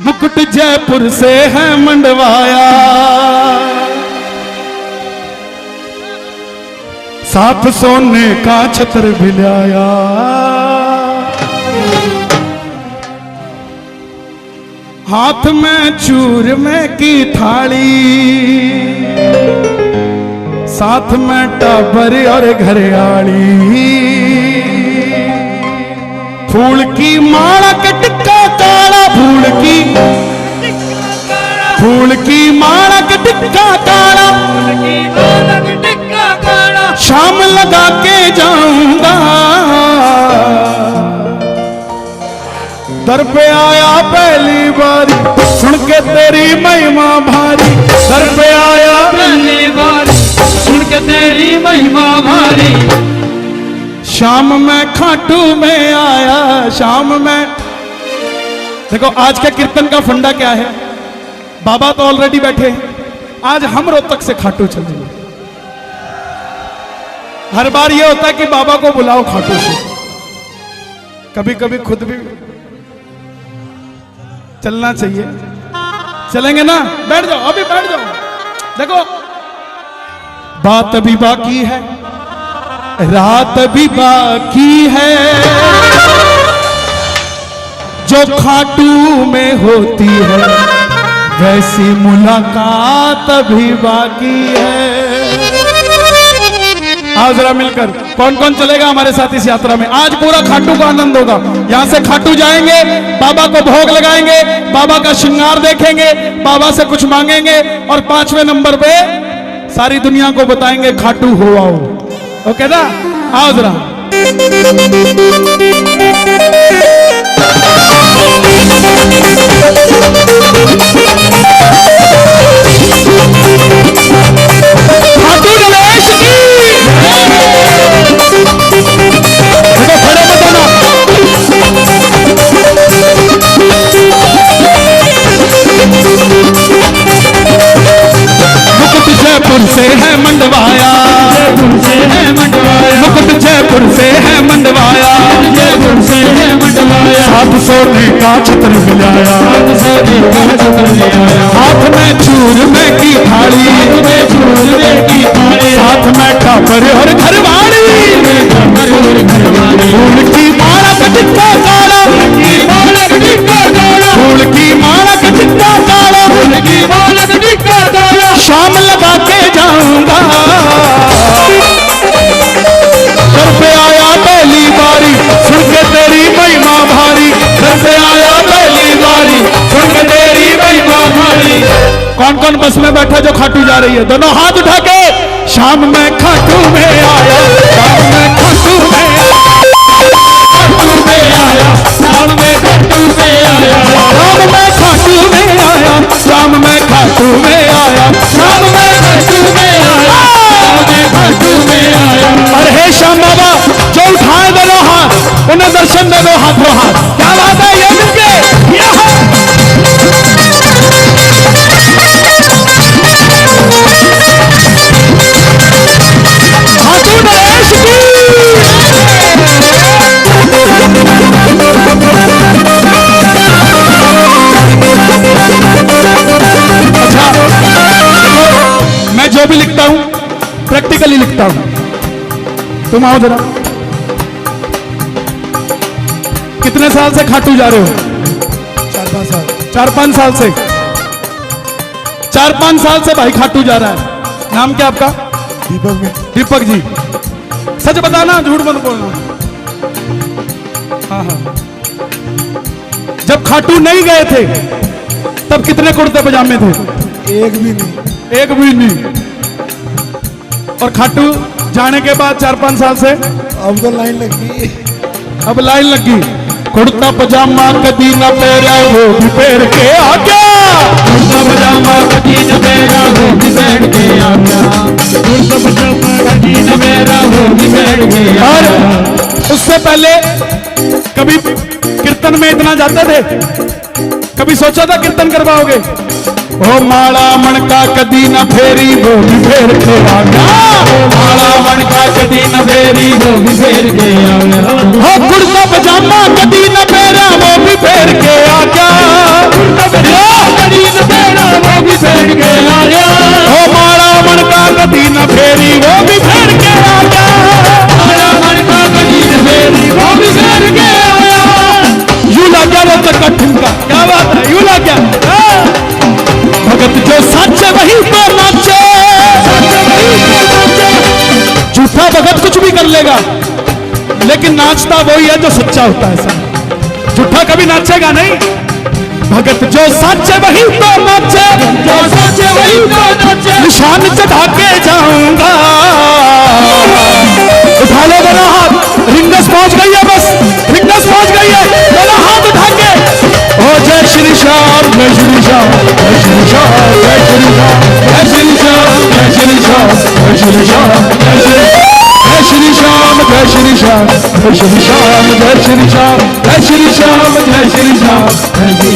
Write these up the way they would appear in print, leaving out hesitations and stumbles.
मुकुट जयपुर से है मंडवाया, साथ सोने का छत्र भी लाया। हाथ में चूरमे की थाली, साथ में टाबर और घरयाली। फूल की माला का टिक्का काला, फूल की माला का टिक्का काला, शाम लगा के जाऊंगा। दर पे आया पहली बारी, सुन के तेरी महिमा भारी। दर पे आया पहली बारी, सुन के तेरी महिमा भारी। शाम में खाटू में आया, शाम में। देखो आज के कीर्तन का फंडा क्या है, बाबा तो ऑलरेडी बैठे हैं, आज हम रोहतक से खाटू चलेंगे। हर बार ये होता है कि बाबा को बुलाओ खाटू से, कभी कभी खुद भी चलना चाहिए। चलेंगे ना? बैठ जाओ, अभी बैठ जाओ। देखो बात अभी बाकी है, रात भी बाकी है, जो खाटू में होती है वैसी मुलाकात भी बाकी है। आओ जरा मिलकर, कौन कौन चलेगा हमारे साथ इस यात्रा में? आज पूरा खाटू का आनंद होगा। यहां से खाटू जाएंगे, बाबा को भोग लगाएंगे, बाबा का श्रृंगार देखेंगे, बाबा से कुछ मांगेंगे और 5वें नंबर पे सारी दुनिया को बताएंगे खाटू हो आओ। ओके ना? आओ जरा। खाटू गणेश की देखो खड़े मत होना। मुकुट जयपुर से है मंडवाया, जयपुर से है मंडवाया, मुकुट जयपुर से है मंडवाया, जयपुर से है मंडवाया। साथ सोने का छत्र मिलाया, हाथ में चूरमे की थाली, साथ में टापर और घरवाली। फूल की माला का टिक्का काला, फूल की माला का टिक्का काला, शाम लगा के जाऊंगा। घर पे आया पहली बारी, सुन के तेरी महिमा भारी। घर पे आया पहली बारी, सुन के तेरी महिमा भारी। कौन कौन बस में बैठा जो खाटू जा रही है? दोनों हाथ उठा के। शाम में खाटू में आया, शाम में खाटू में आया, खाटू में आया, शाम में खाटू में आया, शाम में खाटू में आया, शाम में खाटू में आया, शाम में खाटू में आया, शाम में खाटू में आया। अरे हे श्याम बाबा, जो उठाए दोनों हाथ, उन्हें दर्शन दे दो हाथों हाथ। क्या बात है? ये मिलके खाटू गणेश की। अच्छा, मैं जो भी लिखता हूं प्रैक्टिकली लिखता हूं। तुम आओ जरा। कितने साल से खाटू जा रहे हो? 4-5 साल। 4-5 साल से। 4-5 साल से भाई खाटू जा रहा है। नाम क्या आपका? दीपक में। दीपक जी, सच बताना, झूठ मत बोलना। हाँ हाँ। जब खाटू नहीं गए थे तब कितने कुर्ते पजामे थे? एक भी नहीं। एक भी नहीं। और खाटू जाने के बाद 4-5 साल से अब तो लाइन लग गई। अब लाइन लगी। कुर्ता पजामा कदी न पहरा, वो भी पहन के आ गया। कुर्ता पजामा कभी न मेरा, वो भी बैठ के आ गया। कुर्ता पजामा कभी न मेरा, वो भी बैठ के आ और गया। उससे पहले कभी कीर्तन में इतना जाते थे? कभी सोचा था कीर्तन करवाओगे? ओ माला मणका कदी न फेरी, वो भी फेर के आ गया। माला मणका कदी न फेरी, वो भी फेर के आ गया। हो कुर्ता पजामा कदी न पहरा, वो भी फेर के आ गया। क्या बात है, यूं लग गया। भगत जो सच वही तो नाचे, झूठा भगत कुछ भी कर लेगा लेकिन नाचता वही है जो सच्चा होता है। साहब झूठा कभी नाचेगा नहीं। भगत जो सच वही तो नाचे, जो सच वही तो नाचे, निशान चढ़ा के जाऊंगा। उठा लो मेरा हाथ, रिंगस पहुंच गई है, बस रिंगस पहुंच गई है, मेरा हाथ उठा के। ओ जय श्री श्याम, जय श्री श्याम, जय श्री श्याम, जय श्री श्याम, जय श्री श्याम, जय श्री श्याम, जय श्री श्याम, जय श्री श्याम, जय श्री श्याम, जय श्री श्याम, जय श्री श्याम, जय श्री श्याम, जय श्री श्याम, जय श्री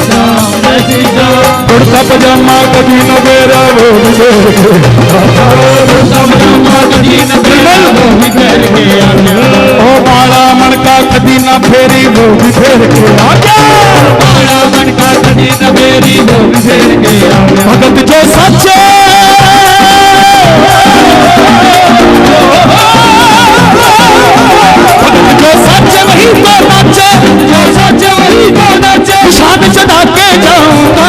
श्याम, जय श्री श्याम। कुर्ता पजामा कभी न मेरा वो कुर्ता पजामा कभी न मेरा वो भी फेर के आ गया। ओ माड़ा मणका कभी न फेरी वो भी फेर के आ गया। माड़ा मणका कभी न फेरी वो भी फेर के आ गया। भगत जो सच्चे जो सच वही तो नाचे, जो सच वही तो नाचे, शान चढ़ा के जाऊंगा।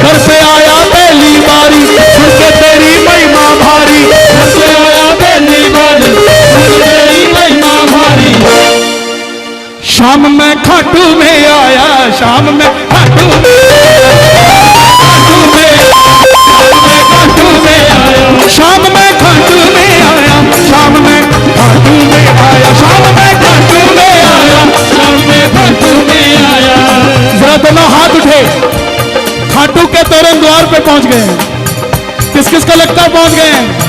घर पे आया पहली बारी, सुन के तेरी महिमा भारी। घर पे आया पहली बारी, सुन के तेरी महिमा भारी। शाम में खाटू में आया, शाम में खाटू में, खाटू में, खाटू में आया, शाम में खाटू में आया, शाम में खाटू में आया, शाम में खाटू में आया, शाम में खाटू में आया। जरा दोनों हाथ उठे, खाटू के तोरण द्वार पे पहुंच गए हैं। किस किस को लगता पहुंच गए हैं?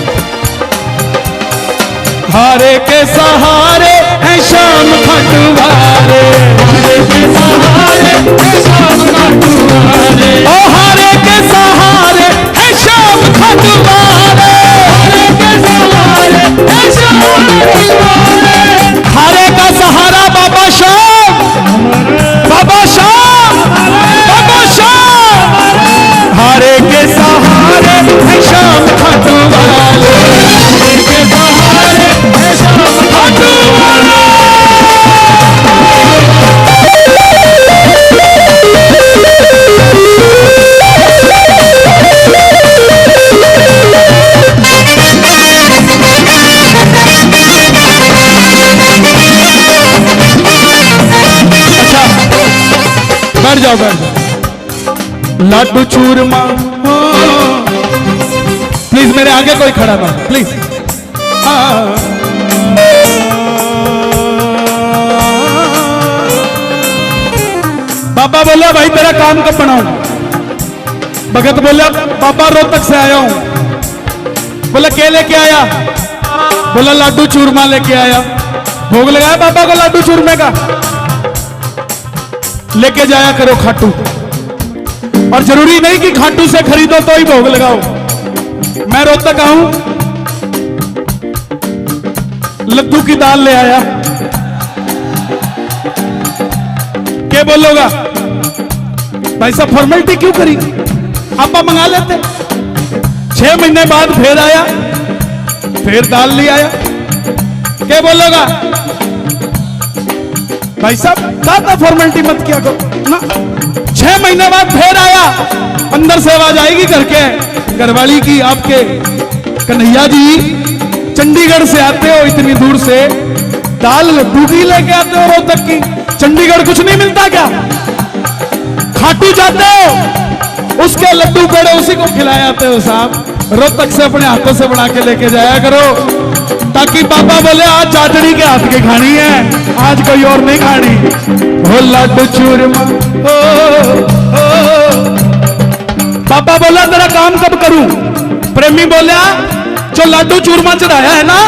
हारे के सहारे है शाम खाटू वाले, हारे के सहारे है शाम खाटू वाले। ओ हारे के सहारे है शाम खाटू वाले, हारे के सहारे है शाम खाटू वाले। हारे का सहारा बाबा शाम, बाबा शाम, बाबा शाम। हारे के सहारे है शाम खाटू वाले, हारे के सहारे है शाम खाटू वाले। बैठ जाओ, बैठ जाओ। लाडू चूरमा, प्लीज मेरे आगे कोई खड़ा ना, प्लीज। बाबा बोला भाई तेरा काम कब बनाऊं? भगत बोला बाबा रोहतक से आया हूं। बोला क्या लेके आया? बोला लाडू चूरमा लेके आया। भोग लगाया बाबा को लाडू चूरमे का। लेके जाया करो खाटू, और जरूरी नहीं कि खाटू से खरीदो तो ही भोग लगाओ। मैं रोहतक आऊं, लड्डू की दाल ले आया, क्या बोलोगा? भाई साहब फॉर्मेलिटी क्यों करी? आप मंगा लेते। 6 महीने बाद फिर आया, फिर दाल ले आया, क्या बोलोगा? भाई साहब ज्यादा फॉर्मेलिटी मत किया करो ना। 6 महीने बाद फिर आया, अंदर से आवाज आएगी घर के घरवाली की, आपके कन्हैया जी चंडीगढ़ से आते हो इतनी दूर से, दाल लड्डू की लेके आते हो रोहतक की। चंडीगढ़ कुछ नहीं मिलता क्या? खाटू जाते हो, उसके लड्डू पेड़े उसी को खिलाए आते हो साहब। रोहतक से अपने हाथों से बना के लेके जाया करो, ताकि बाबा बोले आज चाटड़ी के हाथ की खानी है, आज कोई और नहीं खानी। हो लाडू चूरमा, बाबा बोला तेरा काम कब करूं? प्रेमी बोला जो लाडू चूरमा चढ़ाया है ना,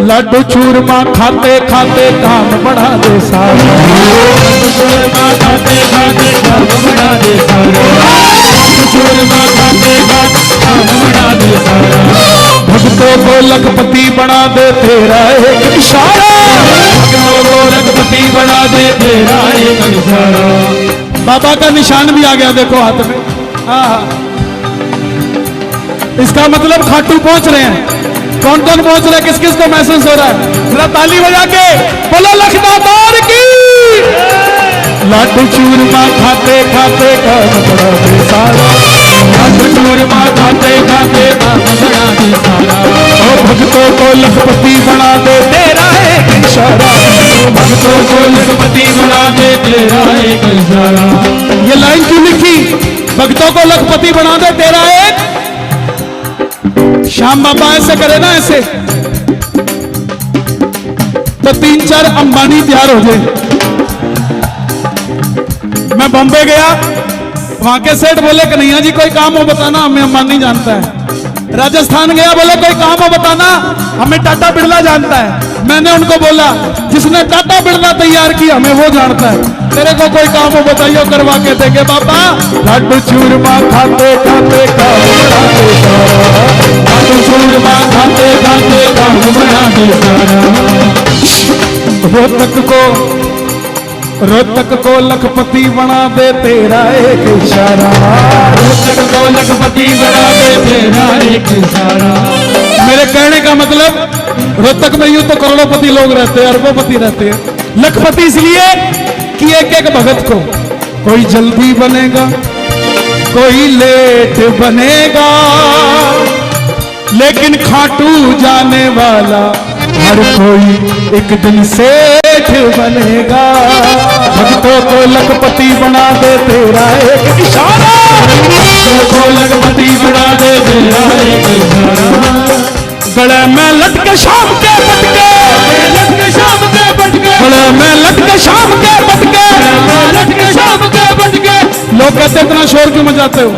लाडू चूरमा खाते खाते काम बढ़ा दे सारा। लाडू चूरमा खाते खाते काम बढ़ा दे सारा। लाडू चूरमा खाते खाते काम बढ़ा दे सारा। भक्तों को लखपति बना दे तेरा एक इशारा। भक्तों को लखपति बना दे तेरा एक इशारा। बाबा का निशान भी आ गया देखो हाथ में। हाँ, इसका मतलब खाटू पहुंच रहे हैं। कौन कौन पहुंच रहे हैं, किस किस को महसूस हो रहा है? जरा ताली बजा के बोलो लखदातार की। लाडू चूरमा खाते खाते काम बड़ा बेसारा, लाडू चूरमा खाते खाते काम बड़ा बेसारा। ओ भक्तों को लखपति बना दे तेरा एक इशारा, भक्तों को लखपति बना दे तेरा एक इशारा। ये लाइन क्यों लिखी? भक्तों को लखपति बना दे तेरा एक। श्याम बाबा ऐसे करे ना, ऐसे तो 3-4 अंबानी तैयार हो गए। मैं बॉम्बे गया, वहां के सेठ बोले कन्हैया जी कोई काम हो बताना, हमें अंबानी जानता है। राजस्थान गया, बोले कोई काम हो बताना, हमें टाटा बिरला जानता है। मैंने उनको बोला जिसने टाटा बिरला तैयार किया हमें वो जानता है, तेरे को कोई काम हो बताइए करवा के देंगे। बाबा लाडू चूरमा खाते खाते काम बड़ा बेसारा, लाडू चूरमा खाते खाते काम बड़ा बेसारा। रोहतक को लखपति बना दे तेरा एक इशारा, रोहतक को लखपति बना दे तेरा एक इशारा। मेरे कहने का मतलब रोहतक में यूं तो करोड़ों लोग रहते हैं, अरबों रहते हैं। लखपति इसलिए कि एक एक भगत को कोई जल्दी बनेगा, कोई लेट बनेगा, लेकिन खाटू जाने वाला हर कोई एक दिन सेठ बनेगा। भक्तों को लखपति बना दे तेरा एक इशारा, भक्तों को लखपति बना दे तेरा एक इशारा। गले में लटके शाम के पटके, लटके शाम के पटके, गले में लटके शाम के पटके, लटके शाम के पटके। लोग कहते इतना शोर क्यों मचाते हो?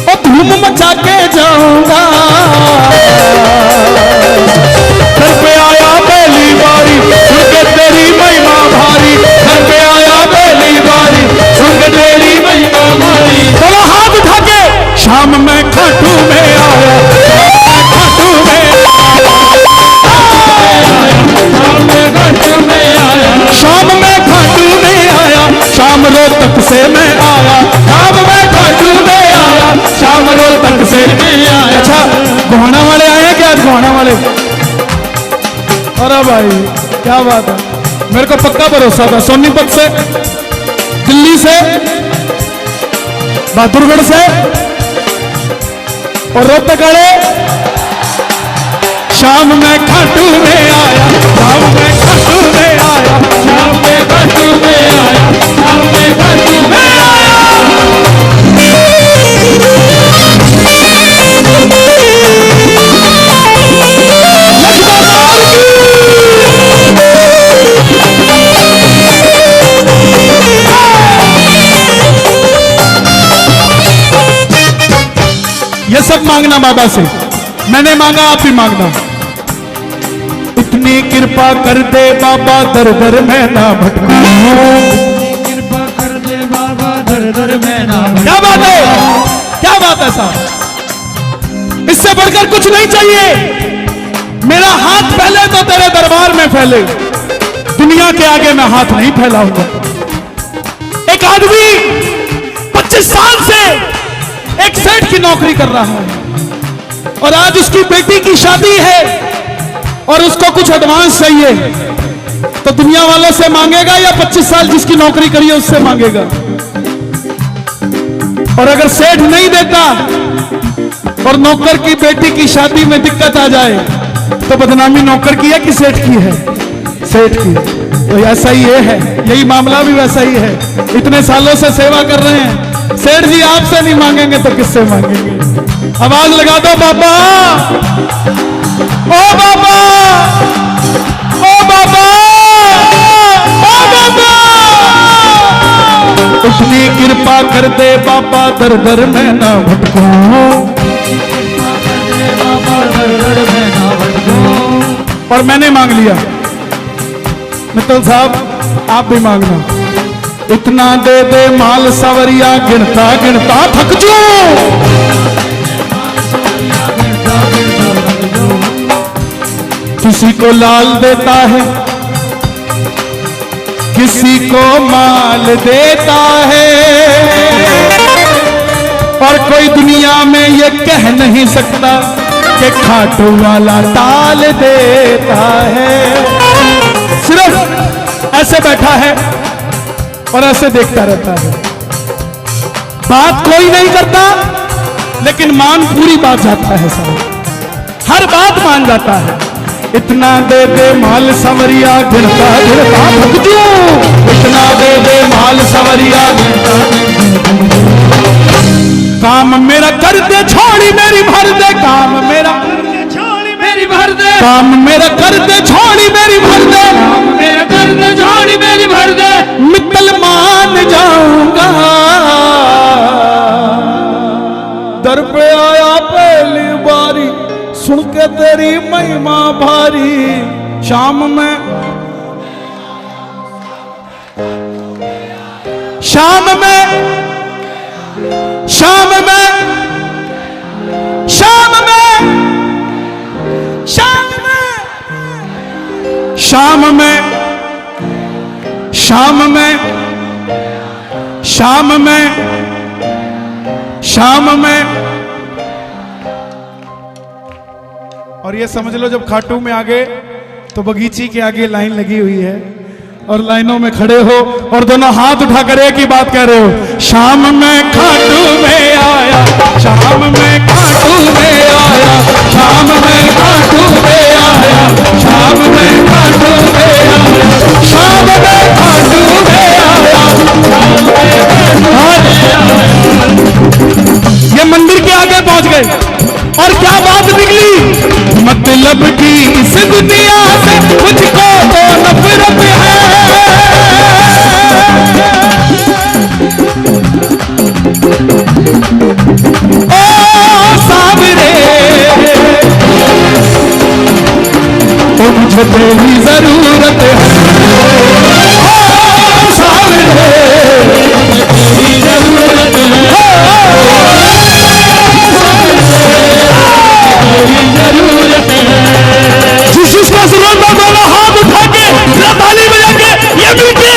और धूम मचा के जाऊंगा, घर पे आया पहली बारी सुन के तेरी महिमा भारी, घर पे आया पहली बारी सुन के तेरी महिमा भारी। बोलो हाथ उठा के, शाम में खाटू में आया, खाटू में शाम में खाटू में आया, शाम में खाटू में आया, शाम रोहतक से मैं आया, शाम में खाटू में आया, शाम रोहतक से मैं आया। अच्छा गोहाना वाले आए क्या? आज गोहाना वाले, अरे भाई क्या बात है। मेरे को पक्का भरोसा था सोनीपत से, दिल्ली से, बहादुरगढ़ से और रोहतक वाले। शाम में खाटू में आया, शाम में खाटू में आया, शाम में खाटू में आया, शाम में खाटू में आया। ये सब मांगना बाबा से, मैंने मांगा आप भी मांगना। इतनी कृपा कर दे बाबा दर दर में ना भटकूं, कृपा कर दे बाबा दर दर में ना भटकूं। क्या बात है, क्या बात है साहब, इससे बढ़कर कुछ नहीं चाहिए। मेरा हाथ पहले तो तेरे दरबार में फैले, दुनिया के आगे मैं हाथ नहीं फैलाऊंगा। एक आदमी 25 साल से एक सेठ की नौकरी कर रहा है और आज उसकी बेटी की शादी है और उसको कुछ एडवांस चाहिए, तो दुनिया वालों से मांगेगा या 25 साल जिसकी नौकरी करी है उससे मांगेगा? और अगर सेठ नहीं देता और नौकर की बेटी की शादी में दिक्कत आ जाए तो बदनामी नौकर की है कि सेठ की है? सेठ की। तो ऐसा ही ये है, यही मामला भी वैसा ही है। इतने सालों से सेवा कर रहे हैं, सेठ जी आपसे नहीं मांगेंगे तो किससे मांगेंगे? आवाज लगा दो बाबा, ओ बाबा, ओ बाबा, ओ बाबा। उतनी कृपा कर दे बाबा दर दर में ना भटकूं, बाबा दर दर में ना भटकूं। और मैंने मांग लिया। मित्तल साहब आप भी मांगना। इतना दे दे माल सवरिया गिनता गिनता थक जाऊं, किसी को लाल देता है किसी को माल देता है, और कोई दुनिया में ये कह नहीं सकता कि खाटू वाला टाल देता है। सिर्फ ऐसे बैठा है और ऐसे देखता रहता है। बात कोई नहीं करता, लेकिन मान पूरी बात जाता है साहब, हर बात मान जाता है। इतना दे दे माल संवरिया गिरता गिरता थक जाऊं, इतना दे दे माल संवरिया गिरता। काम मेरा कर दे छोड़ी मेरी भर दे, काम मेरा छोड़ी मेरी भर दे, काम मेरा कर दे छोड़ी मेरी भर दे, मेरा कर दे छोड़ी मेरी भर दे, मित्तल मान जाऊंगा। दर पे आया पहली बारी, सुन के तेरी महिमा भारी। शाम में शाम में शाम में शाम में शाम में शाम में शाम में शाम में शाम में। और ये समझ लो जब खाटू में आ गए तो बगीची के आगे लाइन लगी हुई है और लाइनों में खड़े हो और दोनों हाथ उठाकर एक ही बात कह रहे हो, शाम में खाटू में आया, शाम में खाटू में आया, शाम में खाटू में आया, शाम में खाटू में आया, शाम में खाटू में आया, ये मंदिर के आगे पहुंच गए और क्या बात निकली, मतलब की इस दुनिया से मुझको तो नफरत है। ओ सावरे, तो मुझे तेरी जरूरत है। ओ सावरे, तेरी जरूरत है। जिसका जरूरत है दोनों हाथ उठा के ताली बजा के ये मीठे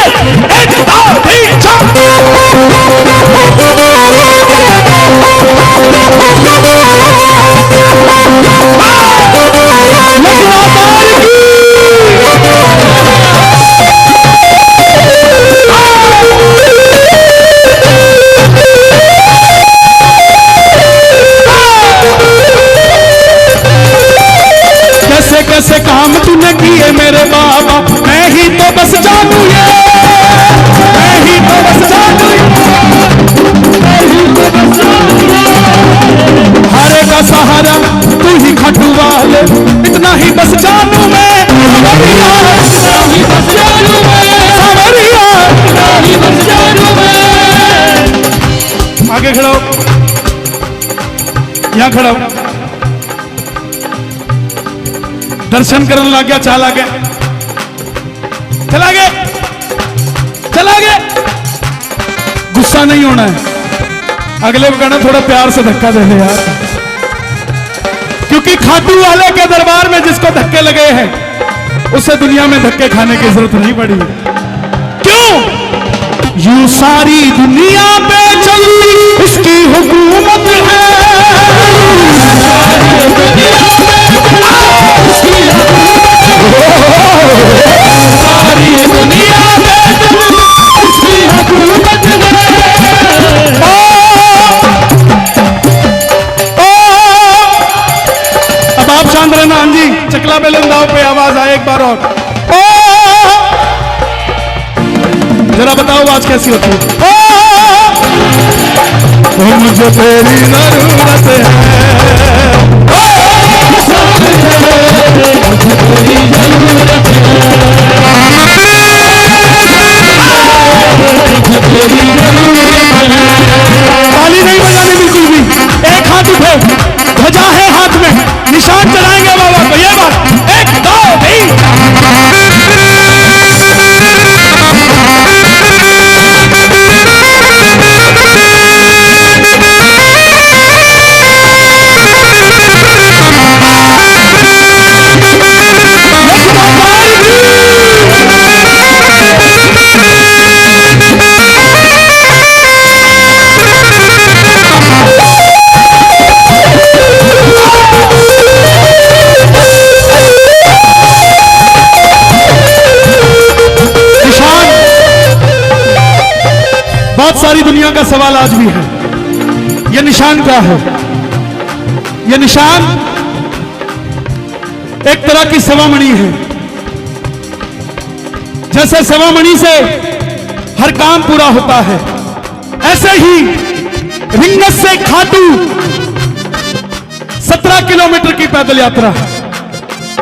एक कैसे काम तूने किए मेरे बाबा, मैं ही तो बस जानू ये, मैं ही तो बस जानू ये, मैं ही तो बस जानू। हारे का सहारा तू ही खटू वाले, इतना ही बस जानू मैं, इतना ही बस जानू मैं, इतना ही बस जानू मैं। आगे खड़ा हो, यहाँ खड़ा हो। दर्शन करने लग गया, चला गया, चला गया, चला गया। गुस्सा नहीं होना है, अगले को कहना थोड़ा प्यार से धक्का दे दे यार, क्योंकि खाटू वाले के दरबार में जिसको धक्के लगे हैं उसे दुनिया में धक्के खाने की जरूरत नहीं पड़ी। क्यों? यूं सारी दुनिया पे चलती उसकी हुकूमत है, सारी दुनिया में उसकी हुकूमत है। अब आप शांत रहना। हाँ जी, चकला बेलंदाव पे आवाज आए एक बार और। जरा बताओ आवाज कैसी होती है? मुझे तेरी जरूरत है, ताली नहीं बजानी बिल्कुल भी, एक हाथ उठे, ध्वजा है हाथ में, निशान चढ़ाएंगे बाबा को। ये बात एक दो बहुत सारी दुनिया का सवाल आज भी है, ये निशान क्या है? ये निशान एक तरह की सवामणि है। जैसे सवामणि से हर काम पूरा होता है, ऐसे ही रिंगस से खाटू 17 किलोमीटर की पैदल यात्रा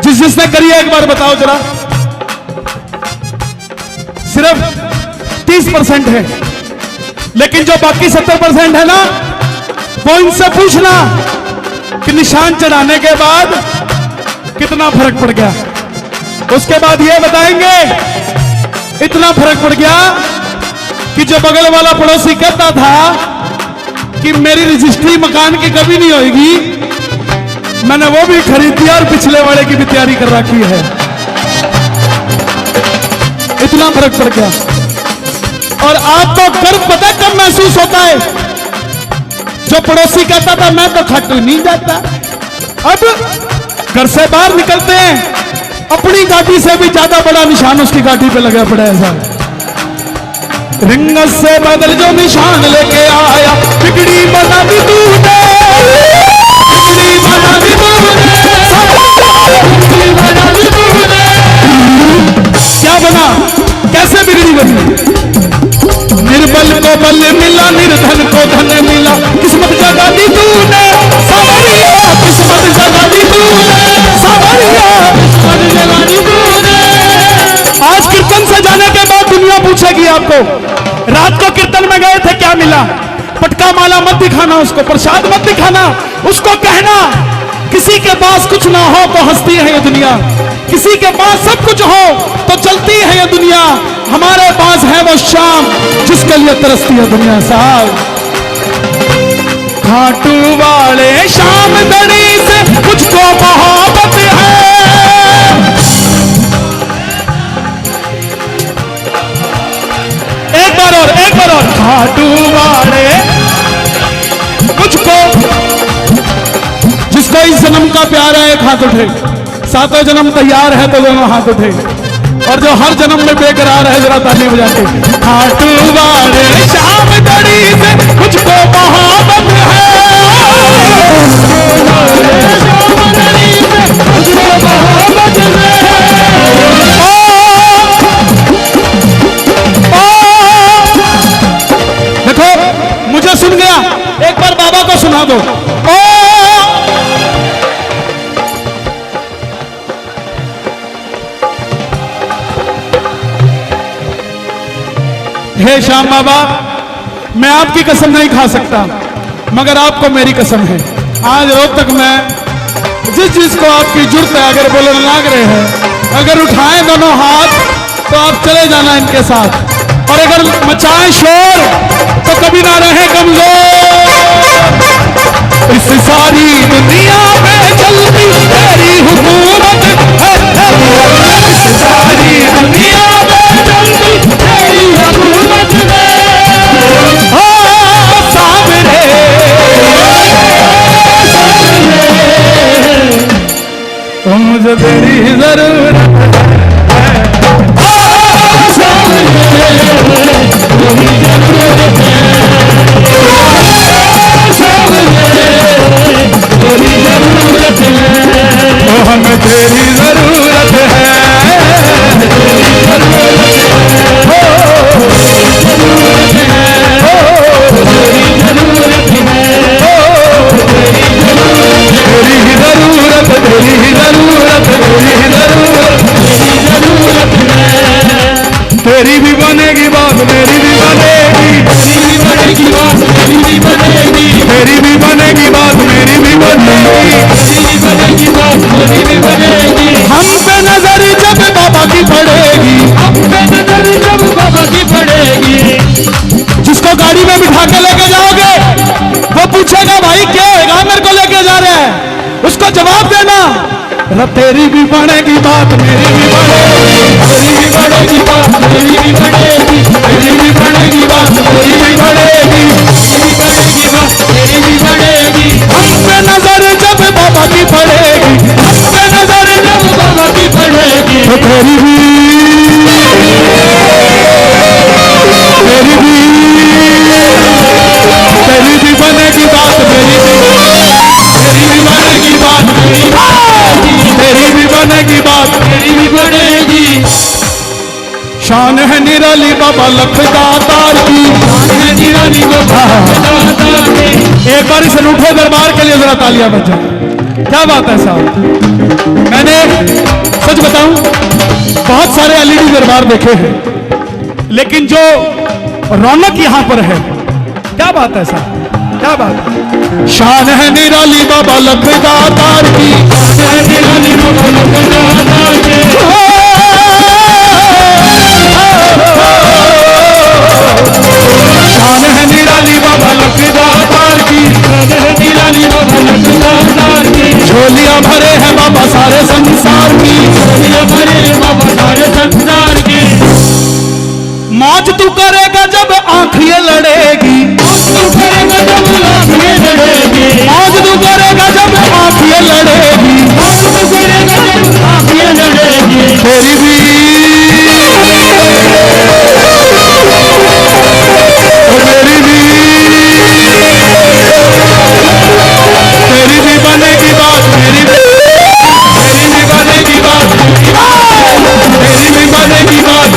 जिसने करी है, एक बार बताओ जरा। सिर्फ 30% है, लेकिन जो बाकी 70% है ना, वो इनसे पूछना कि निशान चढ़ाने के बाद कितना फर्क पड़ गया। उसके बाद ये बताएंगे इतना फर्क पड़ गया कि जो बगल वाला पड़ोसी कहता था कि मेरी रजिस्ट्री मकान की कभी नहीं होगी, मैंने वो भी खरीद दिया और पिछले वाले की भी तैयारी कर रखी है। इतना फर्क पड़ गया। और आपको गर्व पता कब महसूस होता है? जो पड़ोसी कहता था मैं तो खाटू नहीं जाता, अब घर से बाहर निकलते हैं, अपनी गाड़ी से भी ज्यादा बड़ा निशान उसकी गाड़ी पे लगा पड़ा है। ऐसा रिंगस से बदल जो निशान लेके आया, बिगड़ी बना दी तूने, बिगड़ी बना दी तूने, बिगड़ी बना दी तूने। क्या बना? कैसे बिगड़ी बनी? निर्बल को बल मिला, निर्धन को धन मिला, किस्मत जगा दी तूने सावरिया, किस्मत जगा दी तूने सावरिया, किस्मत जगा दी तूने। आज कीर्तन से जाने के बाद दुनिया पूछेगी आपको, रात को कीर्तन में गए थे क्या मिला? पटका माला मत दिखाना उसको, प्रसाद मत दिखाना उसको, कहना किसी के पास कुछ ना हो तो हंसती है ये दुनिया, किसी के पास सब कुछ हो तो चलती है ये दुनिया, हमारे पास है वो शाम जिसके लिए तरसती है दुनिया। साहब खाटू वाले शाम दड़ी से मुझको मोहब्बत है, एक बार और, एक बार और। खाटू वाले मुझको, जिसको इस जन्म का प्यार है एक हाथ उठे, सातों जन्म तैयार है तो दोनों हाथ उठे, और जो हर जन्म में बेकरार है जरा ताली बजा के। खाटू वाले शाम दड़ी से मुझको मोहब्बत है, शाम दड़ी से मुझको मोहब्बत है। देखो मुझे सुन गया, एक बार बाबा को सुना दो। हे श्याम बाबा, मैं आपकी कसम नहीं खा सकता, मगर आपको मेरी कसम है, आज रोज तक मैं जिसको आपकी जुर्त है, अगर बोलने लग रहे हैं, अगर उठाएं दोनों हाथ तो आप चले जाना इनके साथ, और अगर मचाएं शोर तो कभी ना रहे कमजोर। इस सारी दुनिया में चलती तेरी हुकूमत है, इस सारी दुनिया में चलती तेरी हुकूमत है। सामने मुझे तेरी जरूरत है, हमें तेरी जरूरत है, तेरी भी बनेगी बात मेरी भी बनेगी, तेरी भी बनेगी बात मेरी भी बनेगी, तेरी भी बनेगी बात मेरी भी बनेगी, तेरी भी बनेगी बात मेरी भी बनेगी। हम पे नजर जब बाबा की पड़ेगी, हम पे नजर जब बाबा की पड़ेगी। जिसको गाड़ी में बिठा के लेके जाओगे वो पूछेगा भाई क्या होगा, मेरे को लेके जा रहे हैं, उसको जवाब देना तेरी भी बनेगी बात मेरी भी बनेगी, तेरी भी बनेगी बात मेरी भी बनेगी, तेरी भी बनेगी बात मेरी भी बनेगी, तेरी बनेगी बात मेरी भी बनेगी। हम पे नजर जब बाबा की पड़ेगी, हम पे नजर जब बाबा की पड़ेगी, तो तेरी भी बाबा लखदातार की। शान है निराली बाबा लखदातार की। एक बार इस अनूठे दरबार के लिए जरा तालियां बजा। क्या बात है साहब, मैंने सच बताऊं बहुत सारे एलईडी दरबार देखे हैं, लेकिन जो रौनक यहां पर है, क्या बात है साहब, क्या बात है। शान है निराली बाबा लखदातार की। शान है निराली बाबा लखदातार की। शान है निराली बाबा लखदातार की। शान है निराली बाबा लखदातार की। झोलियां भरे हैं बाबा सारे संसार की। झोलियां भरे हैं बाबा सारे संसार की। मौज तू करेगा जब आंख ये लड़ेगी। तू करेगा जब आँख ये लड़ेगी। मौज तू करेगा जब आंख ये लड़ेगी। तू करेगा जब आँख ये लड़ेगी। तेरी भी तेरी भी बनेगी बात, तेरी भी बनेगी बात, तेरी भी बनेगी बात।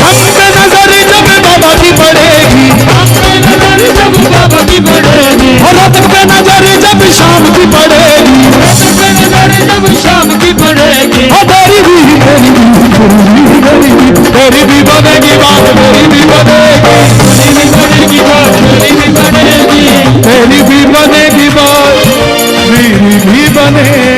हम पे नजर जब बाबा की पड़ेगी। हम पे नजर जब बाबा की पड़ेगी। रात पे नजर जब शाम की पड़ेगी। रात पे नजर जब शाम की पड़ेगी। तेरी भी बनेगी बात, तेरी भी बनेगी। तेरी भी बनेगी बात, तेरी भी बनेगी। तेरी भी बनेगी बात, मेरी भी बनेगी।